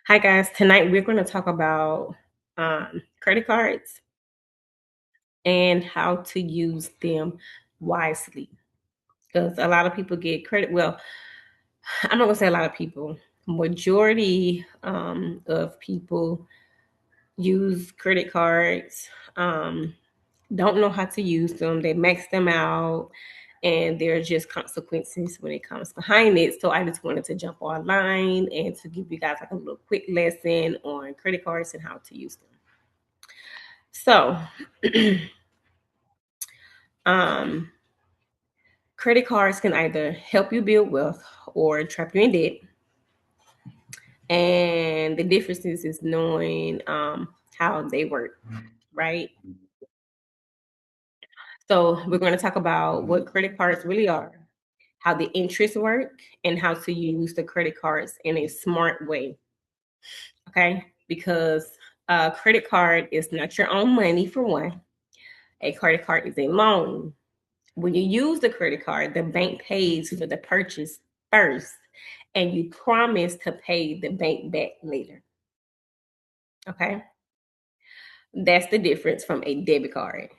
Hi guys, tonight we're going to talk about credit cards and how to use them wisely. Because a lot of people get credit. Well, I'm not going to say a lot of people. Majority of people use credit cards, don't know how to use them. They max them out, and there are just consequences when it comes behind it. So I just wanted to jump online and to give you guys like a little quick lesson on credit cards and how to use them. So, um, credit cards can either help you build wealth or trap you in debt. And the difference is knowing how they work, right? So, we're going to talk about what credit cards really are, how the interests work, and how to use the credit cards in a smart way. Okay? Because a credit card is not your own money, for one. A credit card is a loan. When you use the credit card, the bank pays for the purchase first, and you promise to pay the bank back later. Okay? That's the difference from a debit card.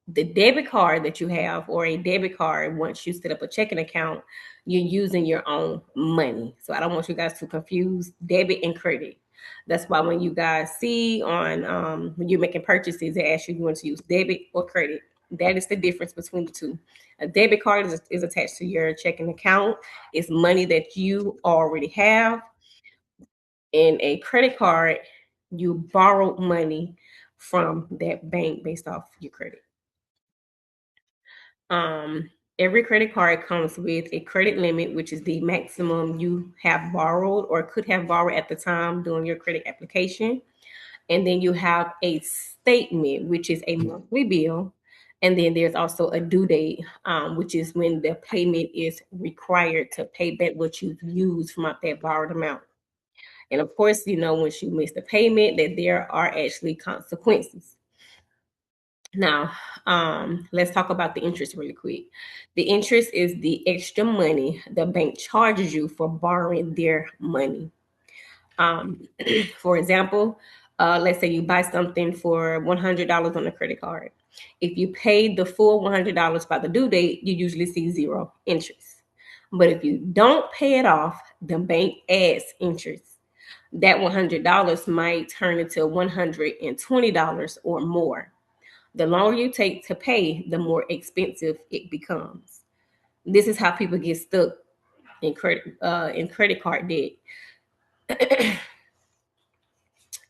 The debit card that you have, or a debit card, once you set up a checking account, you're using your own money. So I don't want you guys to confuse debit and credit. That's why when you guys see on when you're making purchases, they ask you want to use debit or credit. That is the difference between the two. A debit card is attached to your checking account. It's money that you already have. In a credit card, you borrow money from that bank based off your credit. Um, every credit card comes with a credit limit, which is the maximum you have borrowed or could have borrowed at the time doing your credit application. And then you have a statement, which is a monthly bill. And then there's also a due date, which is when the payment is required to pay back what you've used from out that borrowed amount. And of course, once you miss the payment, that there are actually consequences. Now, let's talk about the interest really quick. The interest is the extra money the bank charges you for borrowing their money. Um, for example, let's say you buy something for $100 on a credit card. If you pay the full $100 by the due date, you usually see zero interest. But if you don't pay it off, the bank adds interest. That $100 might turn into $120 or more. The longer you take to pay, the more expensive it becomes. This is how people get stuck in credit card debt.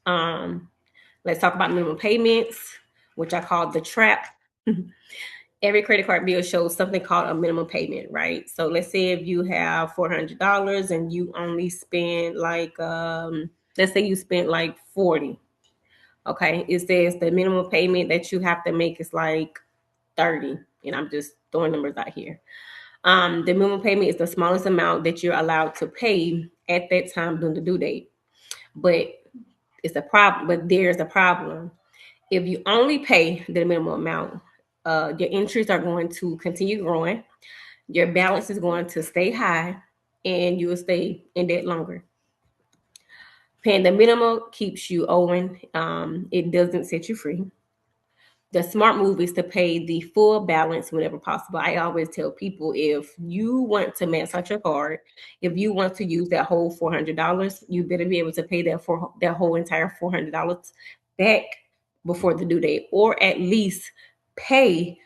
um, let's talk about minimum payments, which I call the trap. Every credit card bill shows something called a minimum payment, right? So let's say if you have $400 and you only spend like let's say you spent like 40. Okay, it says the minimum payment that you have to make is like 30, and I'm just throwing numbers out here. The minimum payment is the smallest amount that you're allowed to pay at that time during the due date. But it's a problem. But there's a problem. If you only pay the minimum amount, your interests are going to continue growing. Your balance is going to stay high, and you will stay in debt longer. Paying the minimum keeps you owing. It doesn't set you free. The smart move is to pay the full balance whenever possible. I always tell people, if you want to max out your card, if you want to use that whole $400, you better be able to pay that whole entire $400 back before the due date, or at least pay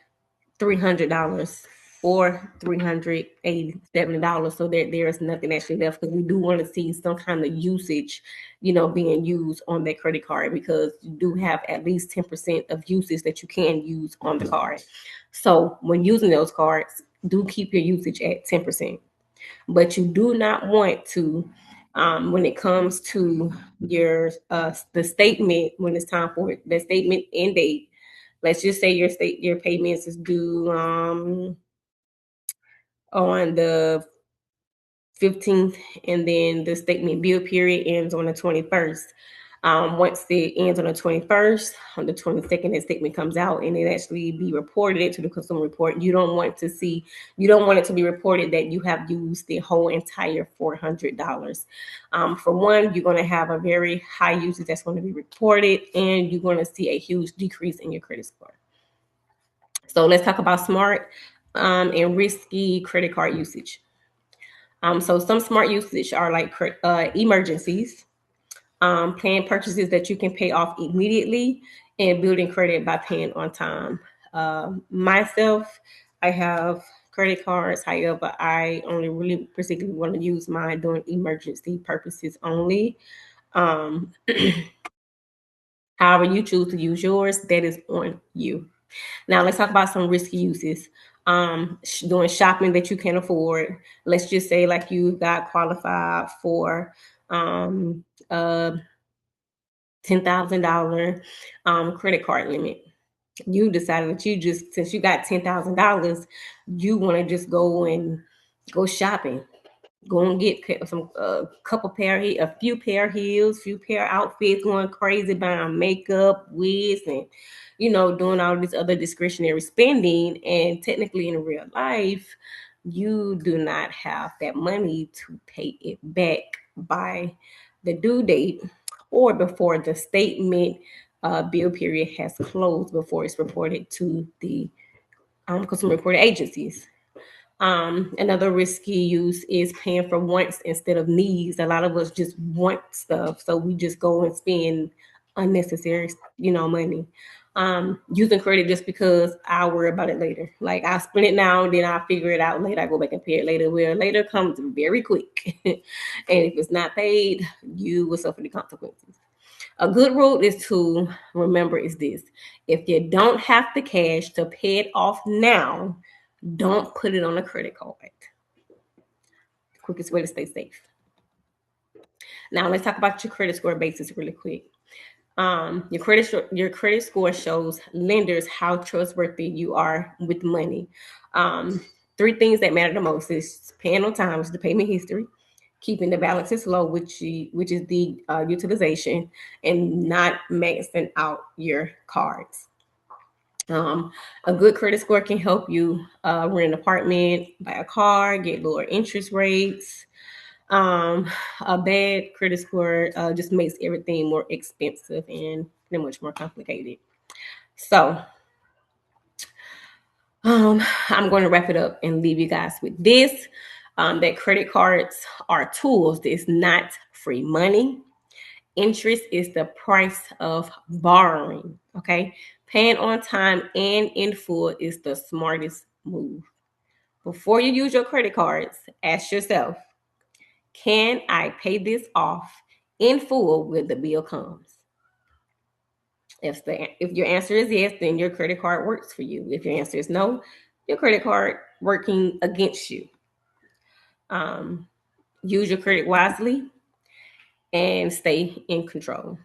$300 or $387, so that there is nothing actually left, because we do want to see some kind of usage being used on that credit card, because you do have at least 10% of usage that you can use on the card. So when using those cards, do keep your usage at 10%, but you do not want to, when it comes to your the statement, when it's time for it, the statement end date. Let's just say your payments is due on the 15th, and then the statement bill period ends on the 21st. Once it ends on the 21st, on the 22nd, that statement comes out and it actually be reported to the consumer report. You don't want it to be reported that you have used the whole entire $400. For one, you're going to have a very high usage that's going to be reported, and you're going to see a huge decrease in your credit score. So let's talk about smart and risky credit card usage. So some smart usage are like emergencies, planned purchases that you can pay off immediately, and building credit by paying on time. Myself, I have credit cards. However, I only really particularly want to use mine during emergency purposes only. Um, However, you choose to use yours, that is on you. Now, let's talk about some risky uses. Doing shopping that you can't afford. Let's just say, like, you got qualified for a $10,000 credit card limit. You decided that since you got $10,000, you want to just go shopping. Go and get some a few pair of heels, few pair of outfits, going crazy buying makeup, wigs, and doing all this other discretionary spending. And technically, in real life, you do not have that money to pay it back by the due date or before the statement bill period has closed, before it's reported to the consumer reporting agencies. Another risky use is paying for wants instead of needs. A lot of us just want stuff, so we just go and spend unnecessary, money. Using credit just because I'll worry about it later. Like, I'll spend it now, and then I'll figure it out later. I go back and pay it later. Where later comes very quick, and if it's not paid, you will suffer the consequences. A good rule is to remember is this: if you don't have the cash to pay it off now, don't put it on a credit card. The quickest way to stay safe. Now let's talk about your credit score basis really quick. Your credit score shows lenders how trustworthy you are with money. Three things that matter the most is paying on time, which is the payment history, keeping the balances low, which is the utilization, and not maxing out your cards. A good credit score can help you rent an apartment, buy a car, get lower interest rates. A bad credit score just makes everything more expensive and much more complicated. So I'm going to wrap it up and leave you guys with this: that credit cards are tools. It's not free money. Interest is the price of borrowing. Okay. Paying on time and in full is the smartest move. Before you use your credit cards, ask yourself, can I pay this off in full when the bill comes? If your answer is yes, then your credit card works for you. If your answer is no, your credit card working against you. Use your credit wisely and stay in control.